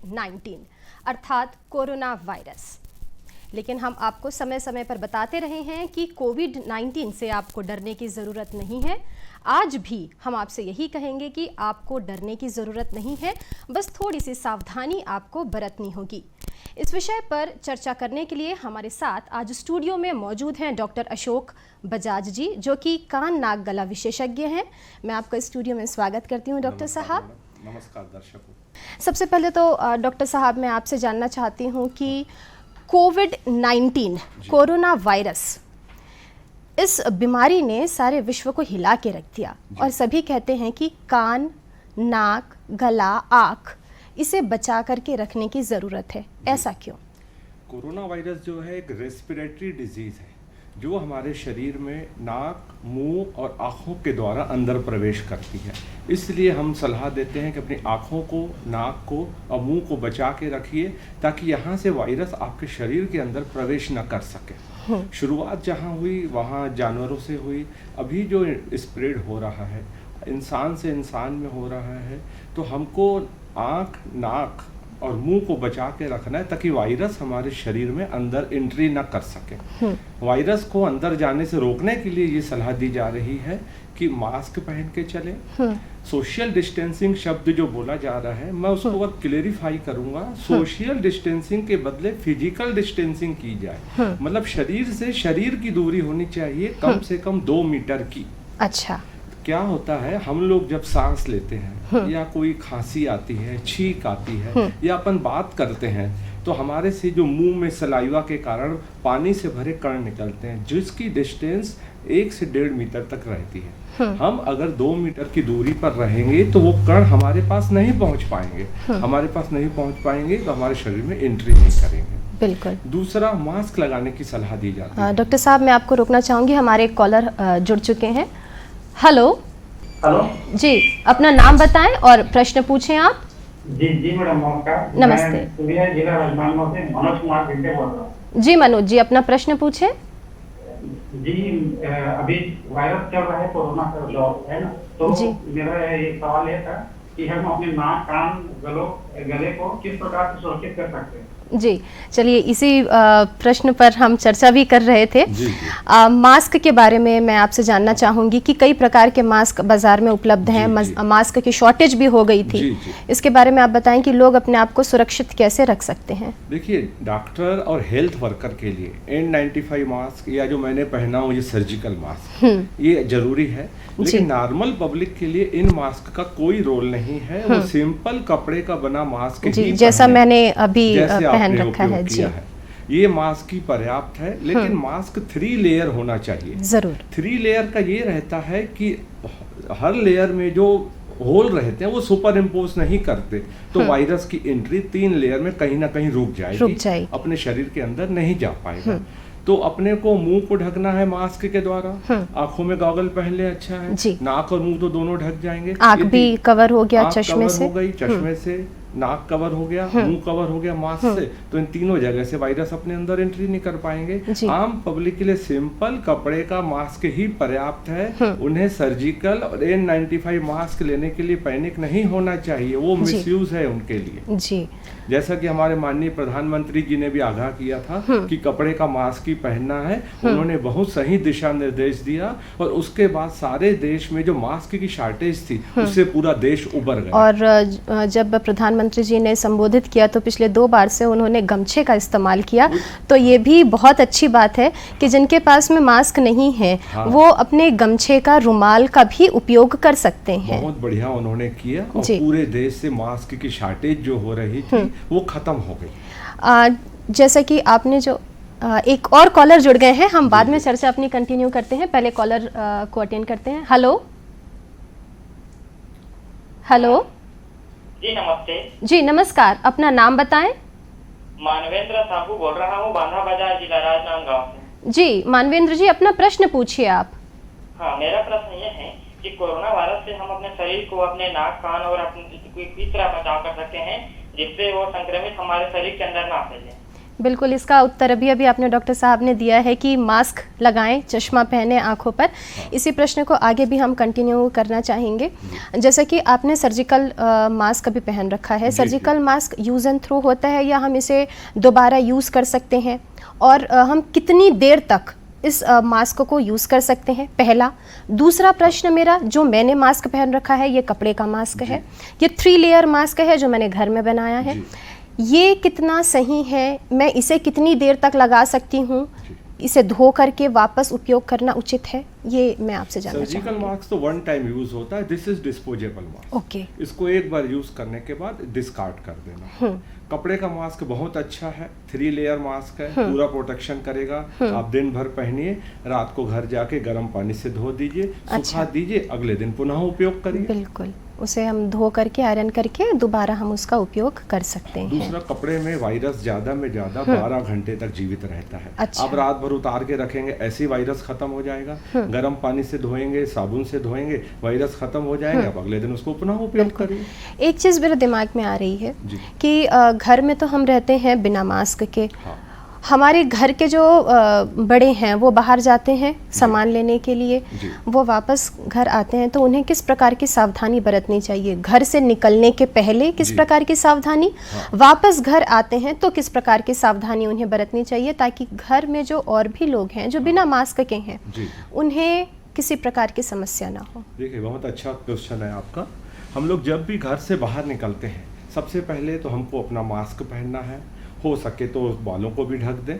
कोविड-19 अर्थात corona virus. लेकिन हम आपको समय समय पर बताते रहे हैं कि कोविड-19 से आपको डरने की ज़रूरत नहीं है। आज भी हम आपसे यही कहेंगे कि आपको डरने की ज़रूरत नहीं है, बस थोड़ी सी सावधानी आपको बरतनी होगी। इस विषय पर चर्चा करने के लिए हमारे साथ आज स्टूडियो में मौजूद हैं डॉक्टर अशोक बजाज जी, जो कि कान नाक गला विशेषज्ञ हैं। मैं आपका स्टूडियो में स्वागत करती हूं डॉक्टर साहब। नमस्कार दर्शकों। सबसे पहले तो डॉक्टर साहब मैं आपसे जानना चाहती हूं कि कोविड-19 कोरोना वायरस, इस बीमारी ने सारे विश्व को हिला के रख दिया और सभी कहते हैं कि कान, नाक, गला, आँख इसे बचा करके रखने की ज़रूरत है। ऐसा क्यों? कोरोना वायरस जो है एक रेस्पिरेटरी डिजीज़ है जो हमारे शरीर में नाक, मुंह और आँखों के द्वारा अंदर प्रवेश करती है। इसलिए हम सलाह देते हैं कि अपनी आँखों को, नाक को और मुंह को बचा के रखिए ताकि यहाँ से वायरस आपके शरीर के अंदर प्रवेश न कर सके। शुरुआत जहाँ हुई वहाँ जानवरों से हुई, अभी जो स्प्रेड हो रहा है इंसान से इंसान में हो रहा है, तो हमको आँख, नाक और मुंह को बचा के रखना है ताकि वायरस हमारे शरीर में अंदर एंट्री ना कर सके। वायरस को अंदर जाने से रोकने के लिए ये सलाह दी जा रही है कि मास्क पहन के चले। सोशल डिस्टेंसिंग शब्द जो बोला जा रहा है, मैं उसको बहुत क्लेरिफाई करूंगा। सोशल डिस्टेंसिंग के बदले फिजिकल डिस्टेंसिंग की जाए। मतलब शरीर से शरीर की दूरी होनी चाहिए कम से कम 2 मीटर की। अच्छा। क्या होता है, हम लोग जब सांस लेते हैं या कोई खांसी आती है, छींक आती है या अपन बात करते हैं, तो हमारे से जो मुंह में सलाइवा के कारण पानी से भरे कण निकलते हैं जिसकी डिस्टेंस 1 से 1.5 मीटर तक रहती है। हम अगर 2 मीटर की दूरी पर रहेंगे तो वो कण हमारे पास नहीं पहुंच पाएंगे। हमारे पास नहीं पहुंच पाएंगे तो हमारे शरीर में एंट्री नहीं करेंगे। बिल्कुल। दूसरा, मास्क लगाने की सलाह दी जाती है। डॉक्टर साहब मैं आपको रोकना चाहूंगी, हमारे एक कॉलर जुड़ चुके हैं। हेलो जी, अपना नाम बताएं और प्रश्न पूछें आप। जी मैडम, नमस्कार। नमस्ते। मैं पूर्णिया जिला राजनांदगांव से मनोज कुमार भिंडे बोल रहा हूँ। जी मनोज जी, अपना प्रश्न पूछें। जी, अभी वायरस चल रहा है, कोरोना का दौर है ना, तो मेरा ये सवाल ये था कि हम अपने नाक, कान, गले को किस प्रकार से सुरक्षित कर सकते हैं? जी, चलिए इसी प्रश्न पर हम चर्चा भी कर रहे थे। मास्क के बारे में मैं आपसे जानना चाहूँगी कि कई प्रकार के मास्क बाजार में उपलब्ध हैं। मास्क की शॉर्टेज भी हो गई थी। इसके बारे में आप बताएं कि लोग अपने आप को सुरक्षित कैसे रख सकते हैं। देखिए, डॉक्टर और हेल्थ वर्कर के लिए N95 मास्क या जो मैंने पहना हूँ ये सर्जिकल मास्क, ये जरूरी है। लेकिन नॉर्मल पब्लिक के लिए इन मास्क का कोई रोल नहीं है। वो सिंपल कपड़े का बना मास्क ही जैसा मैंने अभी पहन रखा है। जी, ये मास्क ही पर्याप्त है। लेकिन मास्क 3 लेयर होना चाहिए। जरूर। 3 लेयर का ये रहता है कि हर लेयर में जो होल रहते हैं वो सुपर इम्पोज नहीं करते, तो वायरस की एंट्री 3 लेयर में कहीं ना कहीं रुक जाएगी, अपने शरीर के अंदर नहीं जा पाएगा। तो अपने को मुंह को ढकना है मास्क के द्वारा, आंखों में गॉगल पहन ले, अच्छा है। नाक और मुंह तो दोनों ढक जाएंगे। आंख भी कवर हो गया, चश्मे से हो गई, चश्मे से नाक कवर हो गया, मुंह कवर हो गया मास्क से, तो इन तीनों जगह से वायरस अपने अंदर एंट्री नहीं कर पाएंगे। आम पब्लिक के लिए सिंपल कपड़े का मास्क ही पर्याप्त है। उन्हें सर्जिकल और N95 मास्क लेने के लिए पैनिक नहीं होना चाहिए, वो मिसयूज है उनके लिए। जी, जैसा कि हमारे माननीय प्रधानमंत्री जी ने भी आगाह किया था कि कपड़े का मास्क ही पहनना है, उन्होंने बहुत सही दिशा निर्देश दिया और उसके बाद सारे देश में जो मास्क की शॉर्टेज थी उससे पूरा देश उबर गया। और जब प्रधानमंत्री जी ने संबोधित किया तो पिछले 2 बार से उन्होंने गमछे का इस्तेमाल किया, तो ये भी बहुत अच्छी बात है कि जिनके पास में मास्क नहीं है वो अपने गमछे का, रुमाल का भी उपयोग कर सकते हैं। बहुत बढ़िया उन्होंने किया और पूरे देश से मास्क की शॉर्टेज जो हो रही थी वो खत्म हो गई। जैसा कि आपने जो एक और कॉलर जुड़ गए हैं, हम बाद में चर्चा अपनी कंटिन्यू करते हैं, पहले कॉलर को अटेंड करते हैं। हेलो जी, नमस्ते। जी नमस्कार, अपना नाम बताएं। मानवेंद्र साहू बोल रहा हूँ, बांधा बाजार, जिला राजनांदगांव से। जी मानवेंद्र जी, अपना प्रश्न पूछिए आप। हाँ, मेरा प्रश्न ये है कि कोरोना वायरस से हम अपने शरीर को, अपने नाक, कान और अपने किस तरह बचाव कर सकते हैं जिससे वो संक्रमित हमारे शरीर के अंदर ना फैले? बिल्कुल, इसका उत्तर अभी अभी आपने डॉक्टर साहब ने दिया है कि मास्क लगाएं, चश्मा पहने आंखों पर। इसी प्रश्न को आगे भी हम कंटिन्यू करना चाहेंगे। जैसा कि आपने सर्जिकल मास्क अभी पहन रखा है, surgical mask use and throw होता है या हम इसे दोबारा यूज़ कर सकते हैं, और हम कितनी देर तक इस मास्क को यूज़ कर सकते हैं, पहला। दूसरा प्रश्न मेरा, जो मैंने मास्क पहन रखा है ये कपड़े का मास्क है, ये 3 लेयर मास्क है जो मैंने घर में बनाया है, ये कितना सही है, मैं इसे कितनी देर तक लगा सकती हूँ, इसे धो करके वापस उपयोग करना उचित है, ये मैं आपसे जानना चाहूँगी। सर्जिकल मास्क तो वन टाइम यूज होता है, this is disposable mask. Okay. इसको एक बार यूज करने के बाद डिस्कार्ड कर देना। कपड़े का मास्क बहुत अच्छा है, 3 लेयर मास्क है, पूरा प्रोटेक्शन करेगा। आप दिन भर पहनिए, रात को घर जाके गर्म पानी से धो दीजिए, सुखा दीजिए, अगले दिन पुनः उपयोग करिए। बिल्कुल, उसे हम धो करके आयरन करके दोबारा हम उसका उपयोग कर सकते हैं। दूसरा, कपड़े में वायरस ज्यादा में ज्यादा 12 घंटे तक जीवित रहता है। अच्छा। आप रात भर उतार के रखेंगे, ऐसे ही वायरस खत्म हो जाएगा। गर्म पानी से धोएंगे, साबुन से धोएंगे, वायरस खत्म हो जाएंगे, आप अगले दिन उसको पुनः उपयोग करिए। एक चीज़ मेरे दिमाग में आ रही है कि घर में तो हम रहते हैं बिना मास्क के। हाँ। हमारे घर के जो बड़े हैं वो बाहर जाते हैं सामान लेने के लिए, वो वापस घर आते हैं, तो उन्हें किस प्रकार की सावधानी बरतनी चाहिए? घर से निकलने के पहले किस प्रकार की सावधानी, वापस घर आते हैं तो किस प्रकार की सावधानी उन्हें बरतनी चाहिए, ताकि घर में जो और भी लोग हैं जो बिना मास्क के हैं उन्हें किसी प्रकार की समस्या ना हो। देखिए, बहुत अच्छा क्वेश्चन है आपका। हम लोग जब भी घर से बाहर निकलते हैं, सबसे पहले तो हमको अपना मास्क पहनना है, हो सके तो बालों को भी ढक दें,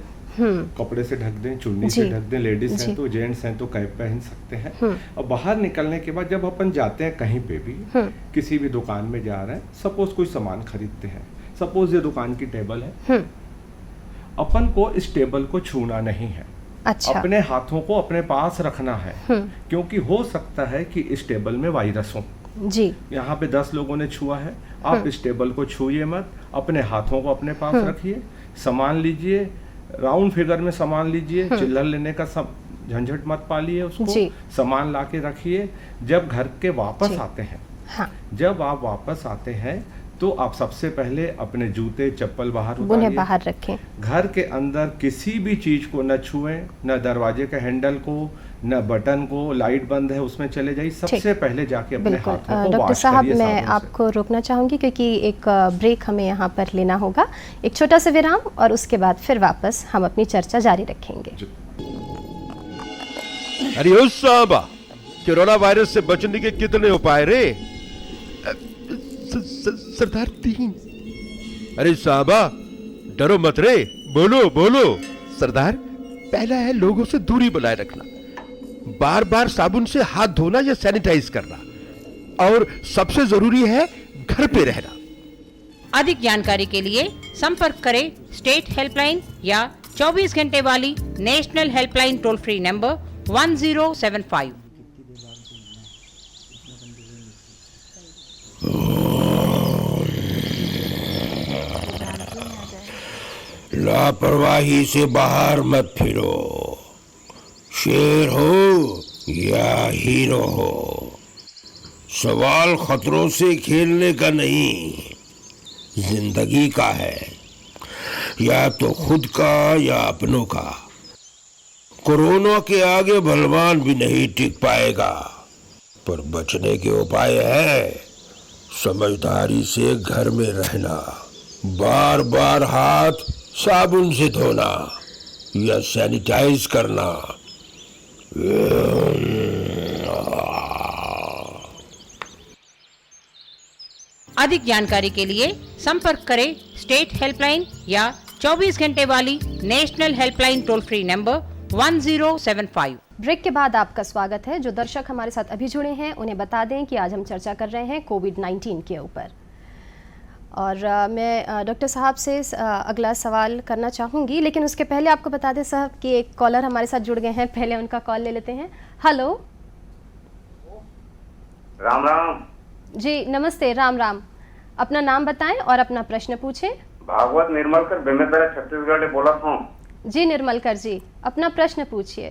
कपड़े से ढक दें, चुन्नी से ढक दें। लेडीज हैं तो, जेंट्स हैं तो कैप पहन सकते हैं। और बाहर निकलने के बाद जब अपन जाते हैं कहीं पे भी, किसी भी दुकान में जा रहे हैं, सपोज कोई सामान खरीदते हैं, सपोज ये दुकान की टेबल है, अपन को इस टेबल को छूना नहीं है। अच्छा। अपने हाथों को अपने पास रखना है, क्योंकि हो सकता है कि इस टेबल में वायरस हो। जी। यहाँ पे 10 लोगों ने छुआ है, आप इस टेबल को छूइए मत, अपने हाथों को अपने पास रखिए, सामान लीजिए, राउंड फिगर में सामान लीजिए, चिल्लर लेने का झंझट मत पालिए उसको, सामान लाके रखिए। जब घर के वापस आते हैं, जब आप वापस आते हैं तो आप सबसे पहले अपने जूते चप्पल बाहर उतारिए, बाहर रखें। घर के अंदर किसी भी चीज को न छुएं, न दरवाजे के हैंडल को, न बटन को। लाइट बंद है उसमें चले जाइए, सबसे पहले जाके अपने हाथों को वॉश करिए। डॉक्टर साहब, मैं आपको रोकना चाहूंगी क्योंकि एक ब्रेक हमें यहाँ पर लेना होगा, एक छोटा सा विराम, और उसके बाद फिर वापस हम अपनी चर्चा जारी रखेंगे। अरे ओ साहबा, कोरोना वायरस से बचने के कितने उपाय रे? सरदार 3। अरे साहबा, डरो मत रे, बोलो बोलो। सरदार, पहला है लोगों से दूरी बनाए रखना, बार बार साबुन से हाथ धोना या सैनिटाइज करना, और सबसे जरूरी है घर पे रहना। अधिक जानकारी के लिए संपर्क करें स्टेट हेल्पलाइन या 24 घंटे वाली national helpline toll free number 1075। लापरवाही से बाहर मत फिरो, शेर हो या हीरो हो, सवाल खतरों से खेलने का नहीं, जिंदगी का है, या तो खुद का या अपनों का। कोरोना के आगे बलवान भी नहीं टिक पाएगा, पर बचने के उपाय है समझदारी से घर में रहना, बार बार हाथ साबुन से धोना या सैनिटाइज करना। अधिक जानकारी के लिए संपर्क करें स्टेट हेल्पलाइन या 24 घंटे वाली national helpline toll free number 1075। Break के बाद आपका स्वागत है। जो दर्शक हमारे साथ अभी जुड़े हैं उन्हें बता दें कि आज हम चर्चा कर रहे हैं कोविड-19 के ऊपर, और मैं डॉक्टर साहब से अगला सवाल करना चाहूँगी, लेकिन उसके पहले आपको बता दें साहब कि एक कॉलर हमारे साथ जुड़ गए हैं, पहले उनका कॉल ले लेते हैं। हेलो, राम राम जी, नमस्ते। राम राम, अपना नाम बताएं और अपना प्रश्न पूछें। भागवत निर्मलकर बेमेतरा छत्तीसगढ़ से बोला हूँ। जी निर्मलकर जी, अपना प्रश्न पूछिए।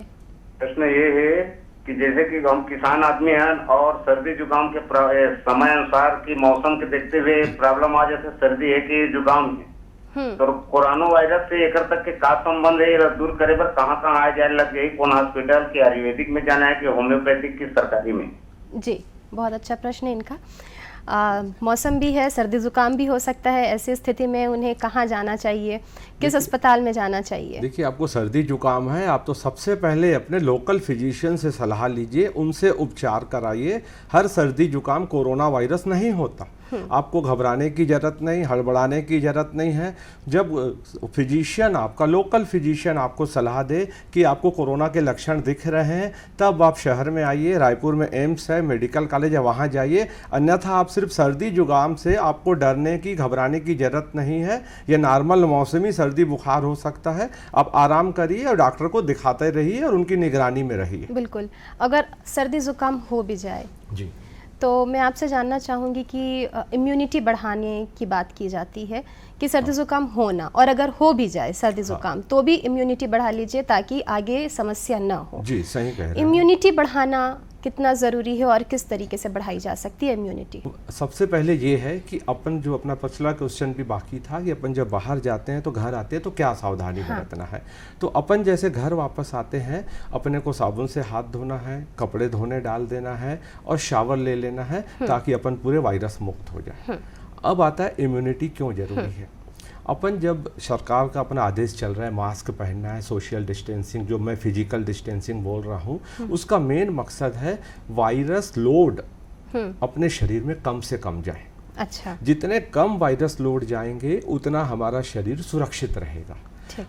प्रश्न ये है कि जैसे कि हम किसान आदमी हैं और सर्दी जुकाम के समय अनुसार की मौसम के देखते हुए प्रॉब्लम आ, जैसे सर्दी है कि जुकाम है, तो कोरोना वायरस से एकर तक के का संबंध है, ये दूर करे पर कहाँ कहाँ आए जाए लग गई, कौन हॉस्पिटल के आयुर्वेदिक में जाना है कि होम्योपैथिक की सरकारी में? जी, बहुत अच्छा प्रश्न है इनका। मौसम भी है, सर्दी जुकाम भी हो सकता है, ऐसी स्थिति में उन्हें कहाँ जाना चाहिए, किस अस्पताल में जाना चाहिए? देखिए, आपको सर्दी जुकाम है, आप तो सबसे पहले अपने लोकल फिजिशियन से सलाह लीजिए, उनसे उपचार कराइए। हर सर्दी जुकाम कोरोना वायरस नहीं होता, आपको घबराने की ज़रूरत नहीं, हड़बड़ाने की ज़रूरत नहीं है। जब फिजिशियन, आपका लोकल फिजिशियन आपको सलाह दे कि आपको कोरोना के लक्षण दिख रहे हैं, तब आप शहर में आइए। रायपुर में एम्स है, मेडिकल कॉलेज है, वहाँ जाइए। अन्यथा आप सिर्फ सर्दी जुकाम से आपको डरने की, घबराने की ज़रूरत नहीं है। ये नॉर्मल मौसमी सर्दी बुखार हो सकता है। आप आराम करिए और डॉक्टर को दिखाते रहिए और उनकी निगरानी में रहिए। बिल्कुल। अगर सर्दी जुकाम हो भी जाए जी, तो मैं आपसे जानना चाहूँगी कि इम्यूनिटी बढ़ाने की बात की जाती है कि सर्दी ज़ुकाम होना, और अगर हो भी जाए सर्दी ज़ुकाम तो भी इम्यूनिटी बढ़ा लीजिए ताकि आगे समस्या ना हो। जी, सही कह रहे हैं। इम्यूनिटी बढ़ाना कितना ज़रूरी है और किस तरीके से बढ़ाई जा सकती है इम्यूनिटी? सबसे पहले ये है कि अपन जो अपना पिछला क्वेश्चन भी बाकी था कि अपन जब बाहर जाते हैं तो घर आते हैं तो क्या सावधानी बरतना है। तो अपन जैसे घर वापस आते हैं, अपने को साबुन से हाथ धोना है, कपड़े धोने डाल देना है और शावर ले लेना है ताकि अपन पूरे वायरस मुक्त हो जाए। अब आता है इम्यूनिटी क्यों जरूरी है। अपन जब सरकार का अपना आदेश चल रहा है मास्क पहनना है, सोशल डिस्टेंसिंग, जो मैं फिजिकल डिस्टेंसिंग बोल रहा हूँ, उसका मेन मकसद है वायरस लोड अपने शरीर में कम से कम जाए। अच्छा। जितने कम वायरस लोड जाएंगे उतना हमारा शरीर सुरक्षित रहेगा।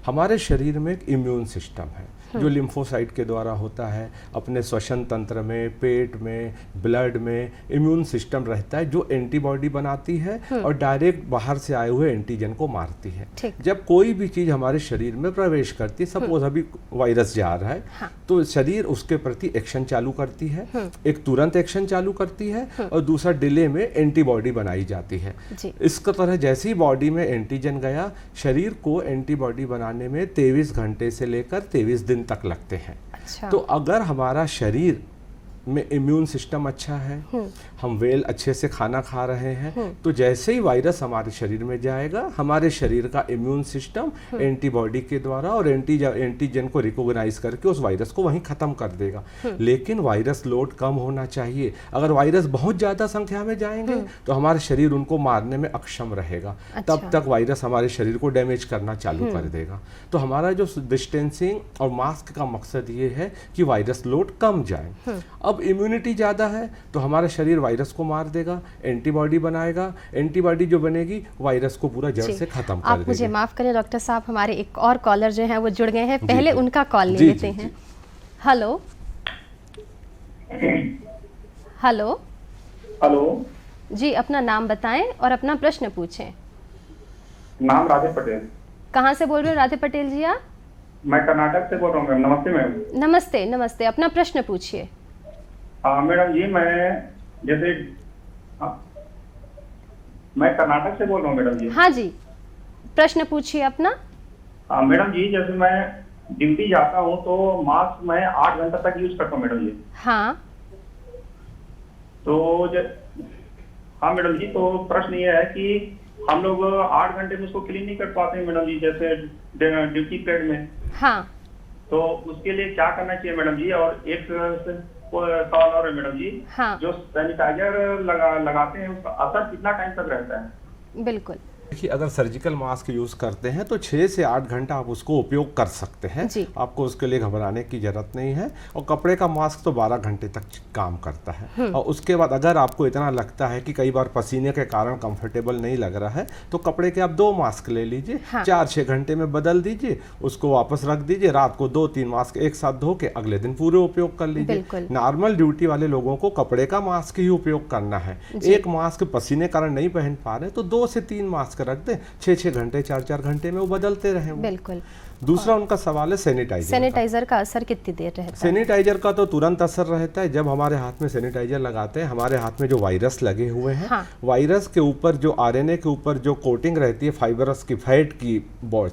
हमारे शरीर में एक इम्यून सिस्टम है जो लिम्फोसाइट के द्वारा होता है। अपने श्वसन तंत्र में, पेट में, ब्लड में इम्यून सिस्टम रहता है जो एंटीबॉडी बनाती है और डायरेक्ट बाहर से आए हुए एंटीजन को मारती है। जब कोई भी चीज़ हमारे शरीर में प्रवेश करती है, सपोज अभी वायरस जा रहा है, तो शरीर उसके प्रति एक्शन चालू करती है। एक तुरंत एक्शन चालू करती है और दूसरा डिले में एंटीबॉडी बनाई जाती है। इसका तरह जैसे ही बॉडी में एंटीजन गया, शरीर को एंटीबॉडी बनाने में 23 घंटे से लेकर 23 दिन तक लगते हैं। तो अगर हमारा शरीर में इम्यून सिस्टम अच्छा है, हम वेल अच्छे से खाना खा रहे हैं, तो जैसे ही वायरस हमारे शरीर में जाएगा, हमारे शरीर का इम्यून सिस्टम एंटीबॉडी के द्वारा और एंटीजन को रिकॉग्नाइज करके उस वायरस को वहीं खत्म कर देगा। लेकिन वायरस लोड कम होना चाहिए। अगर वायरस बहुत ज़्यादा संख्या में जाएंगे तो हमारा शरीर उनको मारने में अक्षम रहेगा। तब तक वायरस हमारे शरीर को डैमेज करना चालू कर देगा। तो हमारा जो डिस्टेंसिंग और मास्क का मकसद ये है कि वायरस लोड कम जाए। अब इम्यूनिटी ज़्यादा है तो हमारा शरीर वायरस को मार देगा, एंटीबॉडी बनाएगा। एंटीबॉडी जो बनेगी वायरस को पूरा जड़ से खत्म कर देगी। आप मुझे माफ़ करें डॉक्टर साहब, हमारे एक और कॉलर जो हैं वो जुड़ गए हैं, पहले उनका कॉल ले लेते हैं। हेलो हेलो हेलो जी, अपना नाम बताएं और अपना प्रश्न पूछें। नाम राधे पटेल। कहाँ से बोल रहे हो राधे पटेल जी आप? मैं कर्नाटक से बोल रहा हूँ मैम। नमस्ते मैम। नमस्ते नमस्ते, अपना प्रश्न पूछिए। मैडम जी, मैं कर्नाटक से बोल रहा हूँ मैडम जी। हाँ जी, प्रश्न पूछिए अपना। मैडम जी, जैसे मैं ड्यूटी जाता हूँ तो मास्क मैं 8 घंटे तक यूज करता हूँ मैडम जी। हाँ तो हाँ मैडम जी, तो प्रश्न ये है कि हम लोग 8 घंटे में उसको क्लीन नहीं कर पाते हैं मैडम जी, जैसे ड्यूटी पीरियड में। हाँ, तो उसके लिए क्या करना चाहिए मैडम जी? और एक सवाल और है मैडम जी। हाँ। जो सैनिटाइजर लगाते हैं उसका असर कितना टाइम तक रहता है? बिल्कुल। देखिए, अगर सर्जिकल मास्क यूज़ करते हैं तो 6 से 8 घंटा आप उसको उपयोग कर सकते हैं। आपको उसके लिए घबराने की ज़रूरत नहीं है। और कपड़े का मास्क तो 12 घंटे तक काम करता है। और उसके बाद अगर आपको इतना लगता है कि कई बार पसीने के कारण कंफर्टेबल नहीं लग रहा है तो कपड़े के आप 2 मास्क ले लीजिए। 4-6 घंटे में बदल दीजिए, उसको वापस रख दीजिए। रात को 2-3 मास्क एक साथ धो के अगले दिन पूरे उपयोग कर लीजिए। नॉर्मल ड्यूटी वाले लोगों को कपड़े का मास्क ही उपयोग करना है। एक मास्क पसीने कारण नहीं पहन पा रहे तो 2 से 3 मास्क रख दें। 6-6 घंटे 4-4 घंटे में वो बदलते रहें। बिल्कुल। दूसरा उनका सवाल है सैनिटाइजर का असर कितनी देर रहता है? सैनिटाइजर का तो तुरंत असर रहता है। जब हमारे हाथ में सैनिटाइजर लगाते हैं, हमारे हाथ में जो वायरस लगे हुए हैं, हाँ। वायरस के ऊपर जो आरएनए के ऊपर जो कोटिंग रहती है, फाइबरस की फैट की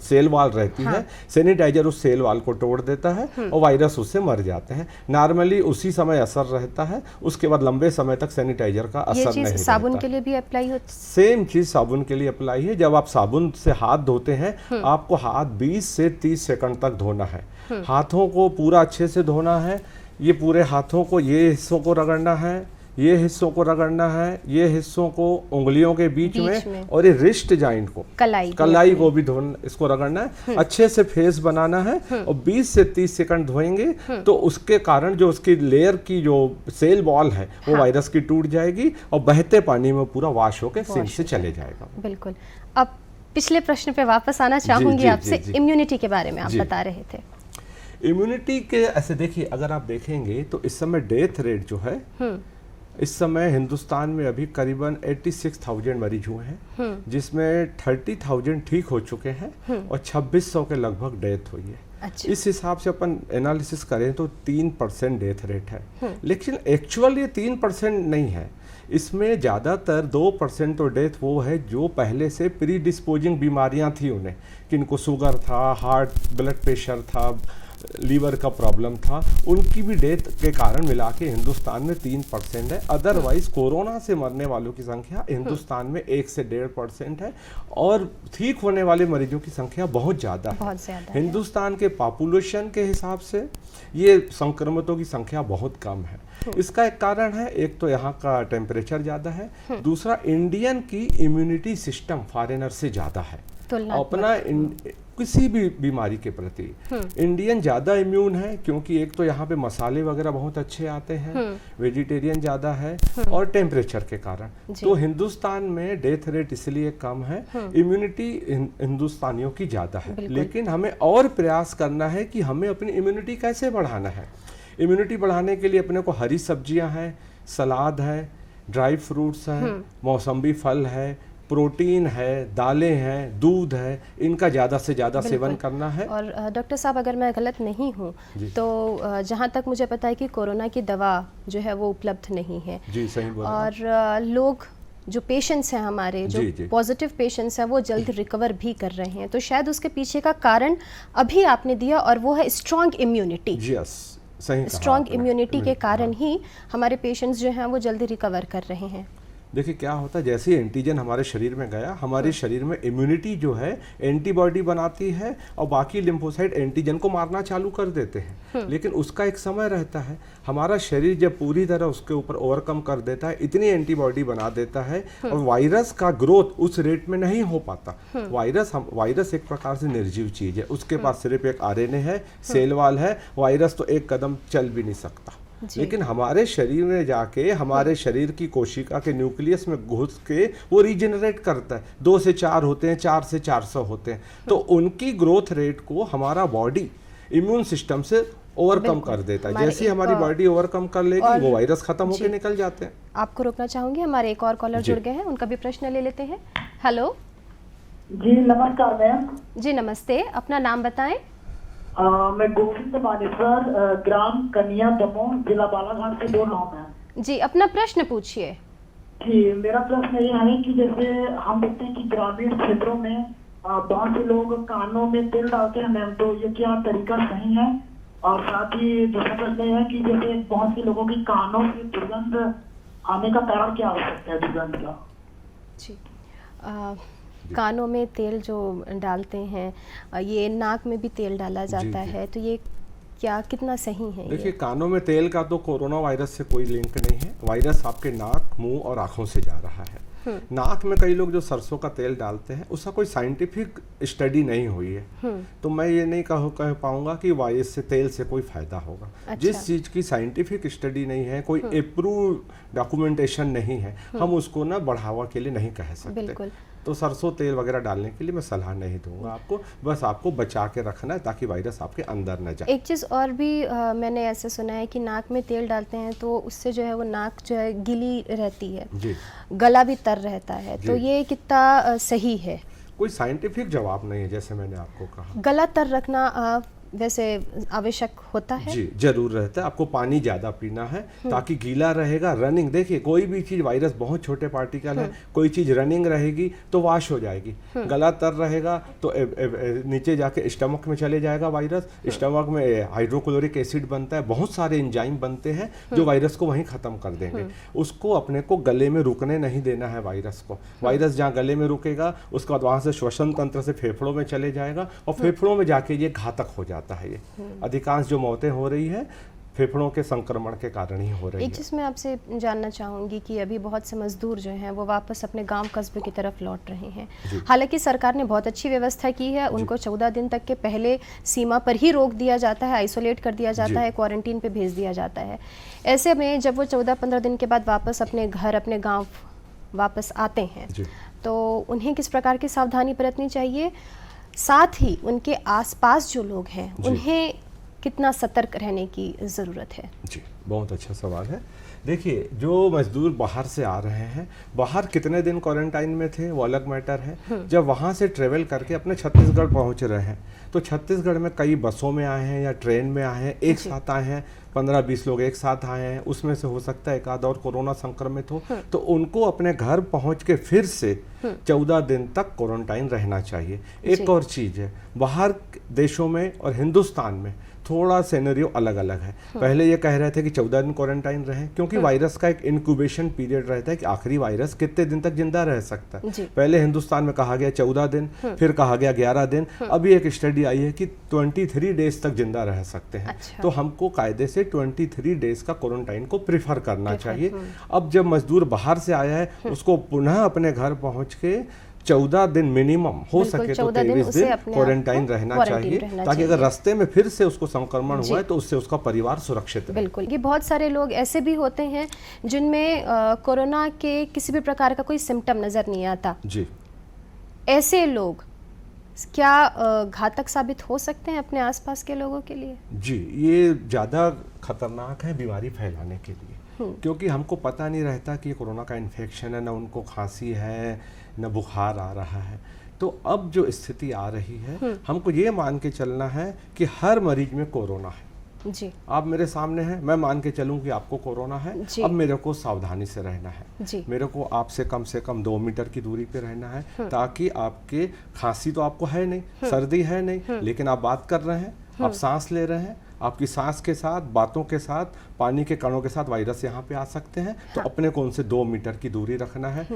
सेल वाल रहती है, सैनिटाइजर उस सेल वाल को तोड़ देता है और वायरस उससे मर जाते हैं। नॉर्मली उसी समय असर रहता है, उसके बाद लंबे समय तक सैनिटाइजर का असर नहीं रहता। साबुन के लिए भी अप्लाई होता है? सेम चीज साबुन के लिए अप्लाई है। जब आप साबुन से हाथ धोते हैं, आपको हाथ 20 से 30 सेकंड तक धोना है। हाथों को पूरा अच्छे से धोना है। ये पूरे हाथों को, ये हिस्सों को रगड़ना है, ये हिस्सों को रगड़ना है, ये हिस्सों को उंगलियों के बीच में और ये रिस्ट जॉइंट को, कलाई को भी धोना, इसको रगड़ना है। अच्छे से फेस बनाना है और 20 से 30 सेकंड धोएंगे तो उसके कारण जो उसकी लेयर की जो सेल वॉल है वो वायरस की टूट जाएगी और बहते पानी में पूरा वॉश होकर सिंक से चले जाएगा। बिल्कुल। अब पिछले प्रश्न पे वापस आना चाहूंगी आपसे। इम्यूनिटी के बारे में आप बता रहे थे। इम्यूनिटी के ऐसे देखिए, अगर आप देखेंगे तो इस समय डेथ रेट जो है, इस समय हिंदुस्तान में अभी करीबन 86,000 मरीज हुए हैं, जिसमें 30,000 ठीक हो चुके हैं और 2600 के लगभग डेथ हुई है। अच्छा। इस हिसाब से अपन एनालिसिस करें तो 3% डेथ रेट है, लेकिन एक्चुअल ये 3% नहीं है। इसमें ज़्यादातर 2% तो डेथ वो है जो पहले से प्री डिस्पोजिंग बीमारियां थी उन्हें, किनको शुगर था, हार्ट ब्लड प्रेशर था, लीवर का प्रॉब्लम था, उनकी भी डेथ के कारण मिला के हिंदुस्तान में 3% है। अदरवाइज कोरोना से मरने वालों की संख्या हिंदुस्तान में 1 से 1.5% है और ठीक होने वाले मरीजों की संख्या बहुत ज़्यादा है। हिंदुस्तान के पॉपुलेशन के हिसाब से ये संक्रमितों की संख्या बहुत कम है। इसका एक कारण है, एक तो यहाँ का टेम्परेचर ज़्यादा है, दूसरा इंडियन की इम्यूनिटी सिस्टम फॉरेनर से ज़्यादा है। अपना किसी भी बीमारी के प्रति इंडियन ज़्यादा इम्यून है, क्योंकि एक तो यहाँ पे मसाले वगैरह बहुत अच्छे आते हैं, वेजिटेरियन ज़्यादा है और टेम्परेचर के कारण। तो हिंदुस्तान में डेथ रेट इसलिए कम है, इम्यूनिटी हिंदुस्तानियों की ज़्यादा है। लेकिन हमें और प्रयास करना है कि हमें अपनी इम्यूनिटी कैसे बढ़ाना है। इम्यूनिटी बढ़ाने के लिए अपने को हरी सब्जियां हैं, सलाद है, ड्राई फ्रूट्स हैं, मौसमी फल है, प्रोटीन है, दालें हैं, दूध है, इनका ज़्यादा से ज़्यादा सेवन करना है। और डॉक्टर साहब, अगर मैं गलत नहीं हूँ तो जहाँ तक मुझे पता है कि कोरोना की दवा जो है वो उपलब्ध नहीं है। जी सही बोला। और लोग जो पेशेंट्स हैं हमारे, जो पॉजिटिव पेशेंट्स हैं, वो जल्द रिकवर भी कर रहे हैं। तो शायद उसके पीछे का कारण अभी आपने दिया और वो है स्ट्रॉन्ग इम्यूनिटी। स्ट्रॉन्ग इम्यूनिटी के कारण ही हमारे पेशेंट्स जो हैं वो जल्दी रिकवर कर रहे हैं। देखिए क्या होता है, जैसे ही एंटीजन हमारे शरीर में गया, हमारे शरीर में इम्यूनिटी जो है एंटीबॉडी बनाती है और बाकी लिम्फोसाइट एंटीजन को मारना चालू कर देते हैं। लेकिन उसका एक समय रहता है। हमारा शरीर जब पूरी तरह उसके ऊपर ओवरकम कर देता है, इतनी एंटीबॉडी बना देता है और वायरस का ग्रोथ उस रेट में नहीं हो पाता। वायरस एक प्रकार से निर्जीव चीज है, उसके पास सिर्फ एक आरएनए है, सेल वाल है। वायरस तो एक कदम चल भी नहीं सकता। लेकिन हमारे शरीर में जाके हमारे शरीर की कोशिका के न्यूक्लियस में घुस के वो रीजनरेट करता है। 2 से 4 होते हैं, 4 से 400 होते हैं। तो उनकी ग्रोथ रेट को हमारा बॉडी इम्यून सिस्टम से ओवरकम कर देता है। जैसे हमारी बॉडी ओवरकम कर लेगी, वो वायरस खत्म होकर निकल जाते हैं। आपको रोकना चाहूंगी, हमारे एक और कॉलर जुड़ गए हैं, उनका भी प्रश्न ले लेते हैं। हेलो जी नमस्कार मैम। जी नमस्ते, अपना नाम बताएं। मैं गोविंद मानेसर, ग्राम कन्या दमोह, जिला बालाघाट से बोल रहा हूँ मैम। जी अपना प्रश्न पूछिए। जी मेरा प्रश्न ये है कि जैसे हम देखते हैं कि ग्रामीण क्षेत्रों में बहुत से लोग कानों में तेल डालते हैं मैम, तो ये क्या तरीका सही है? और साथ ही दूसरा प्रश्न ये है कि जैसे बहुत से लोगों की कानों से दुर्गंध आने का कारण क्या हो सकता है दुर्गंध का? जी कानों में तेल जो डालते हैं, ये नाक में भी तेल डाला जाता है, तो ये क्या कितना सही है? देखिए कानों में तेल का तो कोरोना वायरस से कोई लिंक नहीं है। वायरस आपके नाक, मुंह और आंखों से जा रहा है। नाक में कई लोग जो सरसों का तेल डालते हैं, उसका कोई साइंटिफिक स्टडी नहीं हुई है। तो मैं ये नहीं कह पाऊंगा कि वायरस से तेल से कोई फायदा होगा। अच्छा। जिस चीज की साइंटिफिक स्टडी नहीं है, कोई अप्रूव डॉक्यूमेंटेशन नहीं है, हम उसको ना बढ़ावा के लिए नहीं कह सकते। तो सरसों तेल वगैरह डालने के लिए मैं सलाह नहीं दूंगा आपको। बस आपको बचा के रखना है ताकि वायरस आपके अंदर न जाए। एक चीज़ और भी मैंने ऐसे सुना है कि नाक में तेल डालते हैं तो उससे जो है वो नाक जो है गीली रहती है, गला भी तर रहता है, तो ये कितना सही है? कोई साइंटिफिक जवाब नहीं है, जैसे मैंने आपको कहा। गला तर रखना वैसे आवश्यक होता है? जी जरूर रहता है। आपको पानी ज़्यादा पीना है ताकि गीला रहेगा। रनिंग, देखिए कोई भी चीज़, वायरस बहुत छोटे पार्टिकल है, कोई चीज़ रनिंग रहेगी तो वॉश हो जाएगी। गला तर रहेगा तो नीचे जाके स्टमक में चले जाएगा वायरस। स्टमक में हाइड्रोक्लोरिक एसिड बनता है, बहुत सारे एंजाइम बनते हैं जो वायरस को वहीं ख़त्म कर देंगे। उसको अपने को गले में रुकने नहीं देना है वायरस को। वायरस जहाँ गले में रुकेगा उसके बाद वहाँ से श्वसन तंत्र से फेफड़ों में चले जाएगा और फेफड़ों में जाके ये घातक हो जाता है। ये अधिकांश जो मौतें हो रही है फेफड़ों के संक्रमण के कारण ही हो रही है। एक चीज़ मैं आपसे जानना चाहूँगी कि अभी बहुत से मजदूर जो हैं वो वापस अपने गांव कस्बे की तरफ लौट रहे हैं। हालांकि सरकार ने बहुत अच्छी व्यवस्था की है, उनको 14 दिन तक के पहले सीमा पर ही रोक दिया जाता है, आइसोलेट कर दिया जाता है, क्वारंटीन पे भेज दिया जाता है। ऐसे में जब वो 14-15 दिन के बाद वापस अपने घर, अपने गाँव वापस आते हैं तो उन्हें किस प्रकार की सावधानी बरतनी चाहिए, साथ ही उनके आसपास जो लोग हैं उन्हें कितना सतर्क रहने की ज़रूरत है? जी बहुत अच्छा सवाल है। देखिए जो मजदूर बाहर से आ रहे हैं, बाहर कितने दिन क्वारंटाइन में थे वो अलग मैटर है। जब वहाँ से ट्रेवल करके अपने छत्तीसगढ़ पहुँच रहे हैं तो छत्तीसगढ़ में कई बसों में आए हैं या ट्रेन में आए हैं, एक साथ आए हैं, 15-20 लोग एक साथ आए हैं, उसमें से हो सकता है एक आध और कोरोना संक्रमित हो, तो उनको अपने घर पहुंच के फिर से 14 दिन तक क्वारंटाइन रहना चाहिए। एक और चीज़ है, बाहर देशों में और हिंदुस्तान में थोड़ा सिनेरियो अलग अलग है। पहले ये कह रहे थे कि 14 दिन क्वारंटाइन रहें, क्योंकि वायरस का एक इंक्यूबेशन पीरियड रहता है कि आखिरी वायरस कितने दिन तक जिंदा रह सकता है। पहले हिंदुस्तान में कहा गया 14 दिन, फिर कहा गया 11 दिन, अभी एक स्टडी आई है कि 23 डेज तक जिंदा रह सकते हैं। तो हमको कायदे से 23 डेज का क्वारंटाइन को प्रिफर करना चाहिए। अब जब मजदूर बाहर से आया है उसको पुनः अपने घर पहुँच के 14 दिन मिनिमम, हो सके तो 23 दिन क्वारंटाइन रहना चाहिए, ताकि अगर रास्ते में फिर से उसको संक्रमण हुआ है तो उससे उसका परिवार सुरक्षित रहे। बिल्कुल। ये बहुत सारे लोग ऐसे भी होते हैं जिनमें कोरोना के किसी भी प्रकार का कोई सिम्टम नजर नहीं आता। जी ऐसे लोग क्या घातक साबित हो सकते हैं अपने आसपास के लोगों के लिए? जी ये ज़्यादा खतरनाक है बीमारी फैलाने के लिए, क्योंकि हमको पता नहीं रहता कि ये कोरोना का इन्फेक्शन है, ना उनको खांसी है न बुखार आ रहा है। तो अब जो स्थिति आ रही है हमको ये मान के चलना है कि हर मरीज में कोरोना है। जी आप मेरे सामने हैं, मैं मान के चलूं कि आपको कोरोना है, अब मेरे को सावधानी से रहना है। मेरे को आपसे कम से कम 2 मीटर की दूरी पे रहना है, ताकि आपके खांसी तो आपको है नहीं, सर्दी है नहीं, लेकिन आप बात कर रहे हैं, आप सांस ले रहे हैं, आपकी सांस के साथ, बातों के साथ, पानी के कणों के साथ वायरस यहाँ पे आ सकते हैं। तो अपने को उनसे 2 मीटर की दूरी रखना है,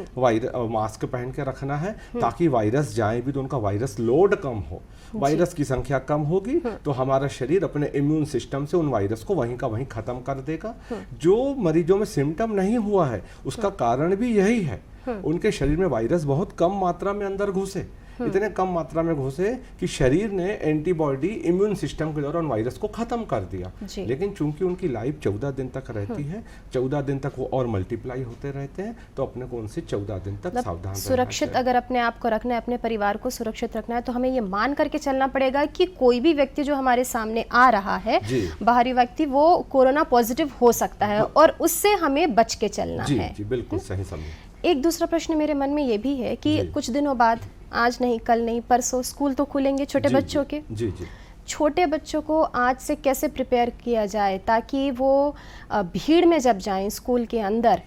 मास्क पहन के रखना है, ताकि वायरस जाए भी तो उनका वायरस लोड कम हो। वायरस की संख्या कम होगी तो हमारा शरीर अपने इम्यून सिस्टम से उन वायरस को वहीं का वहीं खत्म कर देगा। जो मरीजों में सिम्टम नहीं हुआ है उसका कारण भी यही है, उनके शरीर में वायरस बहुत कम मात्रा में अंदर घुसे, इतने कम मात्रा में घुसे कि शरीर ने एंटीबॉडी इम्यून सिस्टम के द्वारा उन वायरस को खत्म कर दिया। लेकिन चूंकि उनकी लाइफ 14 दिन तक रहती है, 14 दिन तक वो और मल्टीप्लाई होते रहते हैं, तो अपने को उनसे 14 दिन तक सावधान सुरक्षित अगर अपने आप को रखना है, अपने परिवार को सुरक्षित रखना है, तो हमें ये मान करके चलना पड़ेगा कि कोई भी व्यक्ति जो हमारे सामने आ रहा है, बाहरी व्यक्ति, वो कोरोना पॉजिटिव हो सकता है और उससे हमें बच के चलना है। जी बिल्कुल सही समझे। एक दूसरा प्रश्न मेरे मन में ये भी है कि कुछ दिनों बाद, आज नहीं कल नहीं परसों, स्कूल तो खुलेंगे छोटे बच्चों के। जी छोटे बच्चों को आज से कैसे प्रिपेयर किया जाए ताकि वो भीड़ में जब जाएं स्कूल के अंदर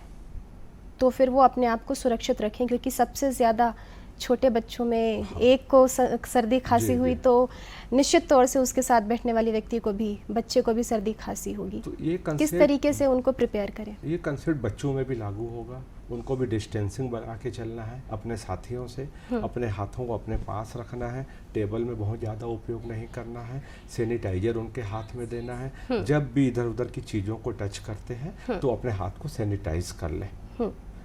तो फिर वो अपने आप को सुरक्षित रखें, क्योंकि सबसे ज़्यादा छोटे बच्चों में एक को सर्दी खांसी हुई तो निश्चित तौर से उसके साथ बैठने वाले व्यक्ति को भी, बच्चे को भी सर्दी खांसी होगी। तो ये किस तरीके से उनको प्रिपेयर करें? ये कंसेप्ट बच्चों में भी लागू होगा। उनको भी डिस्टेंसिंग बना के चलना है अपने साथियों से, अपने हाथों को अपने पास रखना है, टेबल में बहुत ज़्यादा उपयोग नहीं करना है, सैनिटाइजर उनके हाथ में देना है। जब भी इधर उधर की चीज़ों को टच करते हैं तो अपने हाथ को सैनिटाइज कर लें।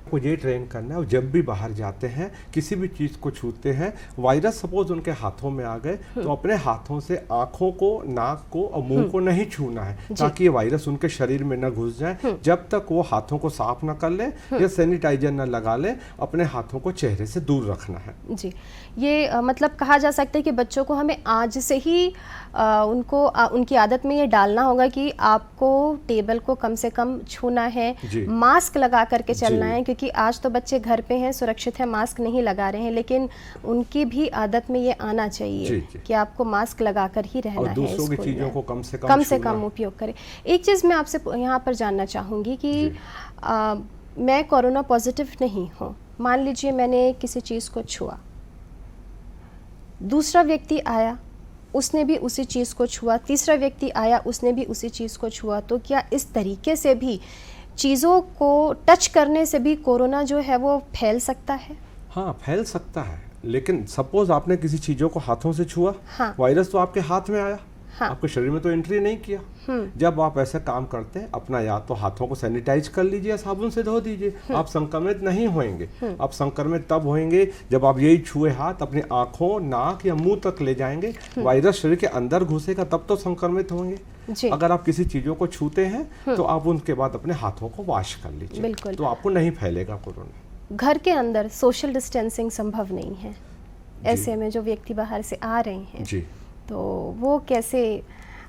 को ये ट्रेन करना है, और जब भी बाहर जाते हैं किसी भी चीज़ को छूते हैं, वायरस सपोज उनके हाथों में आ गए तो अपने हाथों से आँखों को, नाक को और मुंह को नहीं छूना है, ताकि ये वायरस उनके शरीर में न घुस जाए। जब तक वो हाथों को साफ न कर ले या सैनिटाइजर न लगा ले, अपने हाथों को चेहरे से दूर रखना है। जी ये मतलब कहा जा सकता है कि बच्चों को हमें आज से ही उनको उनकी आदत में ये डालना होगा कि आपको टेबल को कम से कम छूना है, मास्क लगा करके चलना है, क्योंकि क्योंकि आज तो बच्चे घर पे हैं, सुरक्षित है, मास्क नहीं लगा रहे हैं, लेकिन उनकी भी आदत में ये आना चाहिए कि आपको मास्क लगाकर ही रहना है, दूसरों की चीज़ों को कम से कम उपयोग करें। एक चीज़ मैं आपसे यहाँ पर जानना चाहूँगी कि मैं कोरोना पॉजिटिव नहीं हूँ, मान लीजिए मैंने किसी चीज़ को छुआ, दूसरा व्यक्ति आया उसने भी उसी चीज़ को छुआ, तीसरा व्यक्ति आया उसने भी उसी चीज़ को छुआ, तो क्या इस तरीके से भी चीज़ों को टच करने से भी कोरोना जो है वो फैल सकता है? हाँ, फैल सकता है, लेकिन सपोज आपने किसी चीज़ों को हाथों से छुआ, हाँ। वायरस तो आपके हाथ में आया, हाँ। आपके शरीर में तो एंट्री नहीं किया। जब आप ऐसा काम करते हैं, अपना या तो हाथों को सैनिटाइज कर लीजिए या साबुन से धो दीजिए, आप संक्रमित नहीं होंगे। आप संक्रमित तब होंगे जब आप यही छुए हाथ अपनी आंखों, नाक या मुंह तक ले जाएंगे, वायरस शरीर के अंदर घुसेगा, तब तो संक्रमित होंगे। अगर आप किसी चीज़ों को छूते हैं तो आप उनके बाद अपने हाथों को वॉश कर लीजिए, तो आपको नहीं फैलेगा कोरोना। घर के अंदर सोशल डिस्टेंसिंग संभव नहीं है, ऐसे में जो व्यक्ति बाहर से आ रहे हैं जी, तो वो कैसे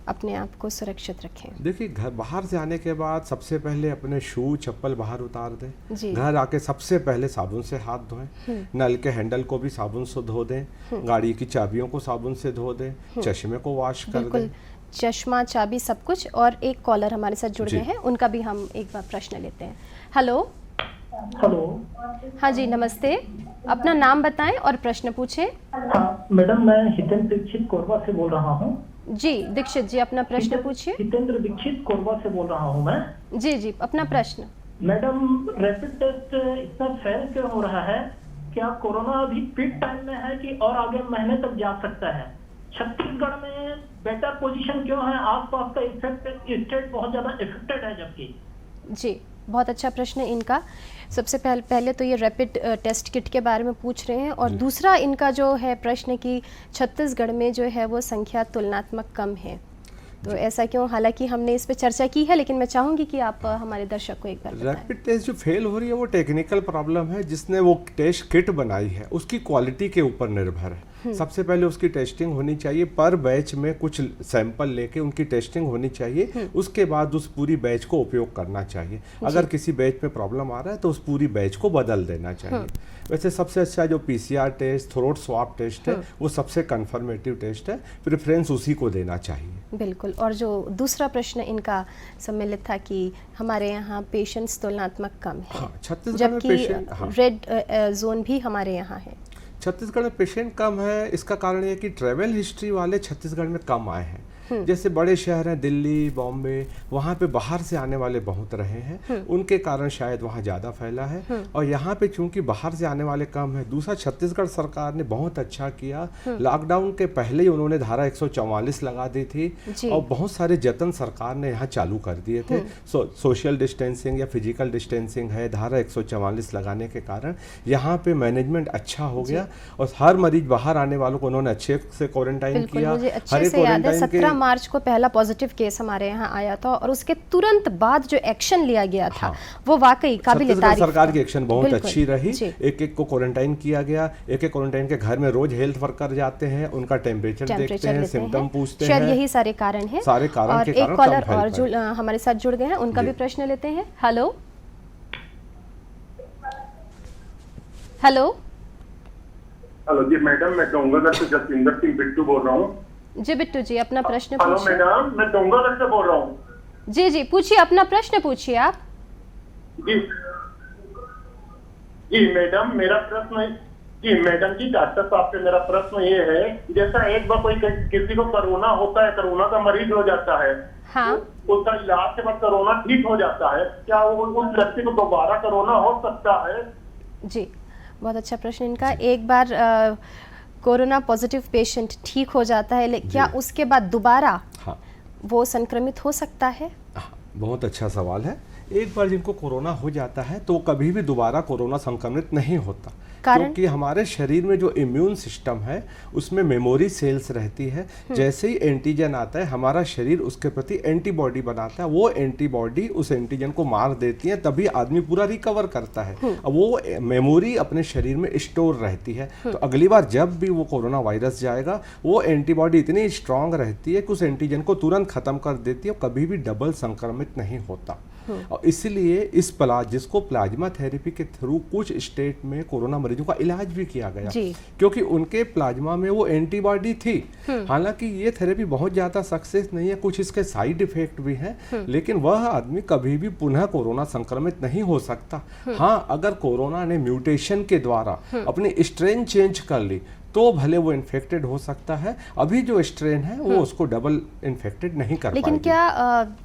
अपने आप को सुरक्षित रखें? देखिए, घर बाहर से आने के बाद सबसे पहले अपने शू चप्पल बाहर उतार दें। घर आके सबसे पहले साबुन से हाथ धोएं, नल के हैंडल को भी साबुन से धो दें, गाड़ी की चाबियों को साबुन से धो दें, चश्मे को वॉश कर दें। चश्मा, चाबी, सब कुछ। और एक कॉलर हमारे साथ जुड़ गए हैं, उनका भी हम एक बार प्रश्न लेते हैं। हेलो। हाँ जी, नमस्ते, अपना नाम बताएं और प्रश्न पूछें। हाँ मैडम, मैं हितेंद्र दीक्षित कोरबा से बोल रहा हूँ। जी दीक्षित जी, अपना प्रश्न पूछिए। हितेंद्र दीक्षित कोरबा से बोल रहा हूँ मैं। जी जी, अपना प्रश्न। मैडम, रैपिड टेस्ट इतना फेल क्यों हो रहा है? क्या कोरोना अभी पीक टाइम में है कि और आगे महीने तक जा सकता है? छत्तीसगढ़ में बेटर पोजीशन क्यों है? आसपास का स्टेट बहुत ज्यादा इफेक्टेड है जबकि। जी, बहुत अच्छा प्रश्न है इनका। सबसे पहले तो ये रैपिड टेस्ट किट के बारे में पूछ रहे हैं, और दूसरा इनका जो है प्रश्न कि छत्तीसगढ़ में जो है वो संख्या तुलनात्मक कम है, तो ऐसा क्यों? हालांकि हमने इस पे चर्चा की है, लेकिन मैं चाहूंगी कि आप हमारे दर्शक को एक बार बताएं। रैपिड टेस्ट जो फेल हो रही है वो टेक्निकल प्रॉब्लम है, जिसने वो टेस्ट किट बनाई है उसकी क्वालिटी के ऊपर निर्भर है। सबसे पहले उसकी टेस्टिंग होनी चाहिए, पर बैच में कुछ सैंपल लेके उनकी टेस्टिंग होनी चाहिए, उसके बाद उस पूरी बैच को उपयोग करना चाहिए। अगर किसी बैच में प्रॉब्लम आ रहा है तो उस पूरी बैच को बदल देना चाहिए। वैसे सबसे अच्छा जो PCR test, throat swab test है, वो सबसे कंफर्मेटिव टेस्ट है, प्रेफरेंस उसी को देना चाहिए। बिल्कुल। और जो दूसरा प्रश्न इनका सम्मिलित था कि हमारे यहाँ पेशेंट्स तुलनात्मक कम है, छत्तीसगढ़ में पेशेंट, रेड जोन भी हमारे यहाँ है। छत्तीसगढ़ में पेशेंट कम है, इसका कारण ये कि ट्रैवल हिस्ट्री वाले छत्तीसगढ़ में कम आए हैं। जैसे बड़े शहर हैं दिल्ली, बॉम्बे, वहाँ पे बाहर से आने वाले बहुत रहे हैं, उनके कारण शायद वहाँ ज़्यादा फैला है। और यहाँ पे चूंकि बाहर से आने वाले कम है, दूसरा छत्तीसगढ़ सरकार ने बहुत अच्छा किया, लॉकडाउन के पहले ही उन्होंने धारा 144 लगा दी थी, और बहुत सारे जतन सरकार ने यहाँ चालू कर दिए थे। सोशल डिस्टेंसिंग या फिजिकल डिस्टेंसिंग है, धारा 144 लगाने के कारण यहाँ पे मैनेजमेंट अच्छा हो गया, और हर मरीज बाहर आने वालों को उन्होंने अच्छे से क्वारंटाइन किया। मुझे अच्छे से याद है 17 मार्च को पहला पॉजिटिव केस हमारे यहाँ आया था, और उसके तुरंत बाद जो एक्शन लिया गया था वो वाकई काबिल तारीफ। सरकार की एक्शन बहुत अच्छी रही, एक को क्वारंटाइन किया गया, एक क्वारंटाइन के घर में रोज हेल्थ वर्कर जाते हैं, उनका टेम्परेचर देखते हैं, सिम्टम पूछते हैं। शायद यही सारे कारण हैं। सारे कारण और के एक कारण कॉलर और जो हमारे साथ जुड़ गए हैं, उनका भी प्रश्न लेते हैं। हेलो हेलो हेलो जी मैडम, मैं डोंगरगढ़ से जसविंदर सिंह बिट्टू बोल रहा हूँ। जी बिट्टू जी, अपना प्रश्न हेलो पूछिए। मैडम, मैं डोंगरगढ़ से बोल रहा हूँ। जी जी, पूछिए, अपना प्रश्न पूछिए आप। जी जी मैडम, मेरा प्रश्न, जी मैडम जी, डॉक्टर साहब से मेरा प्रश्न ये है, जैसा एक बार कोई किसी को कोरोना होता है, कोरोना का मरीज हो जाता है, हाँ, उसका इलाज के बाद कोरोना ठीक हो जाता है, क्या वो उस व्यक्ति को दोबारा कोरोना हो सकता है? जी, बहुत अच्छा प्रश्न इनका। एक बार कोरोना पॉजिटिव पेशेंट ठीक हो जाता है, क्या उसके बाद दोबारा वो संक्रमित हो सकता है? बहुत अच्छा सवाल है। एक बार जिनको कोरोना हो जाता है तो कभी भी दोबारा कोरोना संक्रमित नहीं होता, क्योंकि हमारे शरीर में जो इम्यून सिस्टम है उसमें मेमोरी सेल्स रहती है। जैसे ही एंटीजन आता है, हमारा शरीर उसके प्रति एंटीबॉडी बनाता है, वो एंटीबॉडी उस एंटीजन को मार देती है, तभी आदमी पूरा रिकवर करता है। अब वो मेमोरी अपने शरीर में स्टोर रहती है, तो अगली बार जब भी वो कोरोना वायरस जाएगा, वो एंटीबॉडी इतनी स्ट्रांग रहती है कि उस एंटीजन को तुरंत खत्म कर देती है, और कभी भी डबल संक्रमित नहीं होता। और इसलिए इस जिसको प्लाज्मा थेरेपी के थ्रू कुछ स्टेट में कोरोना मरीजों का इलाज भी किया गया, क्योंकि उनके प्लाज्मा में वो एंटीबॉडी थी। हालांकि ये थेरेपी बहुत ज़्यादा सक्सेस नहीं है, कुछ इसके साइड इफेक्ट भी हैं, लेकिन वह आदमी कभी भी पुनः कोरोना संक्रमित नहीं हो सकता। हाँ, अगर कोरोना ने म्यूटेशन के द्वारा अपनी स्ट्रेन चेंज कर ली तो भले वो इन्फेक्टेड हो सकता है। अभी जो स्ट्रेन है वो उसको डबल इन्फेक्टेड नहीं कर लेकिन पाएगी। क्या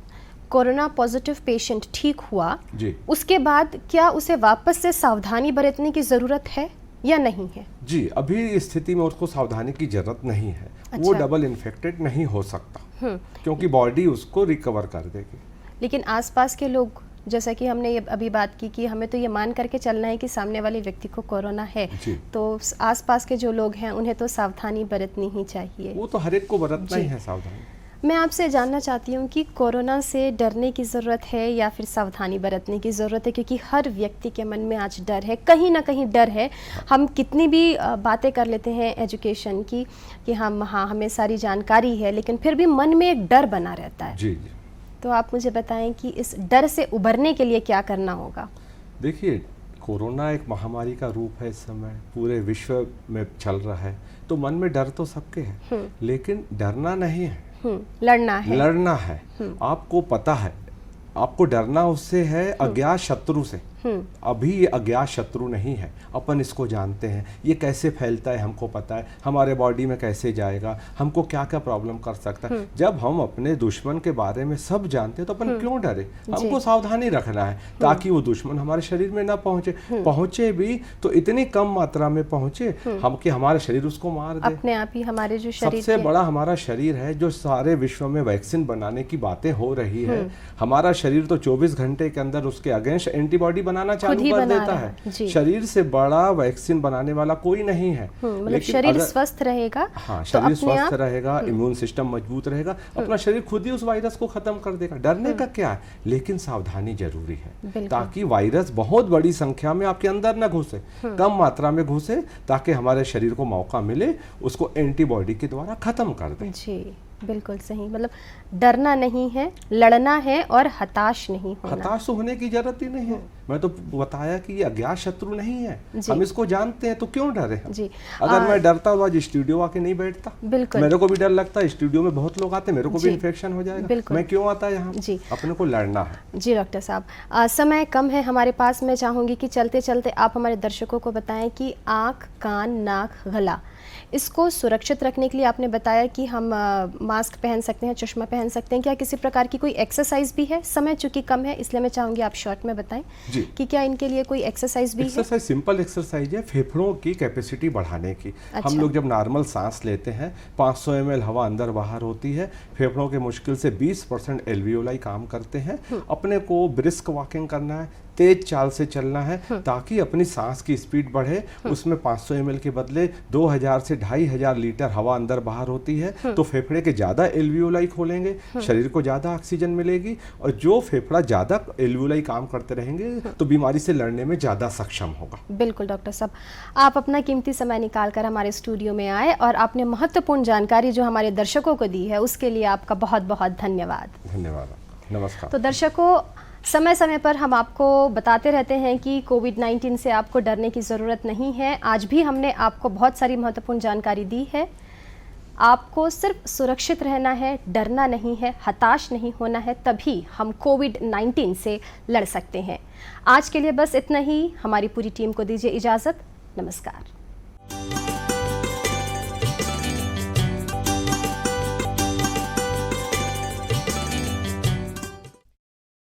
कोरोना पॉजिटिव पेशेंट ठीक हुआ जी, उसके बाद क्या उसे वापस से सावधानी बरतने की जरूरत है या नहीं है? जी, अभी इस स्थिति में उसको सावधानी की जरूरत नहीं है। वो डबल इन्फेक्टेड नहीं हो सकता, क्योंकि बॉडी उसको रिकवर कर देगी। लेकिन आसपास के लोग, जैसा कि हमने ये अभी बात की कि हमें तो ये मान करके चलना है कि सामने वाले व्यक्ति को कोरोना है, तो आसपास के जो लोग हैं उन्हें तो सावधानी बरतनी ही चाहिए। वो तो हर एक को बरतना ही है सावधानी। मैं आपसे जानना चाहती हूँ कि कोरोना से डरने की ज़रूरत है या फिर सावधानी बरतने की ज़रूरत है, क्योंकि हर व्यक्ति के मन में आज डर है, कहीं ना कहीं डर है। हम कितनी भी बातें कर लेते हैं एजुकेशन की कि हमें सारी जानकारी है, लेकिन फिर भी मन में एक डर बना रहता है। जी। तो आप मुझे बताएं कि इस डर से उबरने के लिए क्या करना होगा? देखिए, कोरोना एक महामारी का रूप है, इस समय पूरे विश्व में चल रहा है, तो मन में डर तो सबके है, लेकिन डरना नहीं है, लड़ना है। लड़ना है। आपको पता है, आपको डरना उससे है अज्ञात शत्रु से। अभी ये अज्ञात शत्रु नहीं है, अपन इसको जानते हैं, ये कैसे फैलता है हमको पता है, हमारे बॉडी में कैसे जाएगा, हमको क्या क्या प्रॉब्लम कर सकता है। जब हम अपने दुश्मन के बारे में सब जानते हैं तो अपन क्यों डरे? हमको सावधानी रखना है ताकि वो दुश्मन हमारे शरीर में ना पहुंचे भी तो इतनी कम मात्रा में पहुंचे हम कि हमारे शरीर उसको मार दे। अपने आप ही हमारे जो शरीर सबसे बड़ा हमारा शरीर है, जो सारे विश्व में वैक्सीन बनाने की बातें हो रही है, हमारा शरीर तो 24 घंटे के अंदर उसके अगेंस्ट एंटीबॉडी बनाना चालू कर देता है। शरीर से बड़ा वैक्सीन बनाने वाला कोई नहीं है। मतलब शरीर स्वस्थ रहेगा, हाँ, शरीर स्वस्थ रहेगा, इम्यून सिस्टम मजबूत रहेगा, अपना शरीर खुद ही उस वायरस को खत्म कर देगा। डरने का क्या है, लेकिन सावधानी जरूरी है ताकि वायरस बहुत बड़ी संख्या में आपके अंदर न घुसे, कम मात्रा में घुसे, ताकि हमारे शरीर को मौका मिले उसको एंटीबॉडी के द्वारा खत्म कर दे। जी, बिल्कुल सही। मतलब डरना नहीं है, लड़ना है और हताश नहीं होना। हताश होने की जरूरत ही नहीं है। मैं तो बताया कि ये अज्ञात शत्रु नहीं है, हम इसको जानते हैं, तो क्यों डरे हम? जी। अगर मैं डरता तो आज स्टूडियो आके नहीं बैठता। बिल्कुल, मेरे को भी डर लगता है, स्टूडियो में बहुत लोग आते हैं, मेरे को भी इन्फेक्शन हो जाएगा, मैं क्यों आता यहाँ? अपने को लड़ना है। जी डॉक्टर साहब, समय कम है हमारे पास, मैं चाहूंगी कि चलते चलते आप हमारे दर्शकों को बताएं कि आँख, कान, नाक, गला, इसको सुरक्षित रखने के लिए आपने बताया कि हम मास्क पहन सकते हैं, चश्मा पहन सकते हैं, क्या किसी प्रकार की कोई एक्सरसाइज भी है? समय चूंकि कम है इसलिए मैं चाहूंगी आप शॉर्ट में बताएं कि क्या इनके लिए कोई एक्सरसाइज भी है? सिंपल एक्सरसाइज है फेफड़ों की कैपेसिटी बढ़ाने की। हम लोग जब नॉर्मल सांस लेते हैं 500 ml हवा अंदर बाहर होती है, फेफड़ों के मुश्किल से 20% एल्वियोलाई काम करते हैं। अपने को ब्रिस्क वॉकिंग करना है, तेज चाल से चलना है ताकि अपनी सांस की स्पीड बढ़े। उसमें 500 ml के बदले 2000 से 2500 लीटर हवा अंदर बाहर होती है, तो फेफड़े के ज़्यादा एल्वियोलाई खोलेंगे, शरीर को ज़्यादा ऑक्सीजन मिलेगी, और जो फेफड़ा ज़्यादा एल्वियोलाई काम करते रहेंगे तो बीमारी से लड़ने में ज़्यादा सक्षम होगा। बिल्कुल डॉक्टर साहब, आप अपना कीमती समय निकाल कर हमारे स्टूडियो में आए और आपने महत्वपूर्ण जानकारी जो हमारे दर्शकों को दी है उसके लिए आपका बहुत बहुत धन्यवाद। धन्यवाद, नमस्कार। तो दर्शकों, समय समय पर हम आपको बताते रहते हैं कि कोविड-19 से आपको डरने की ज़रूरत नहीं है। आज भी हमने आपको बहुत सारी महत्वपूर्ण जानकारी दी है। आपको सिर्फ सुरक्षित रहना है, डरना नहीं है, हताश नहीं होना है, तभी हम कोविड-19 से लड़ सकते हैं। आज के लिए बस इतना ही। हमारी पूरी टीम को दीजिए इजाज़त। नमस्कार।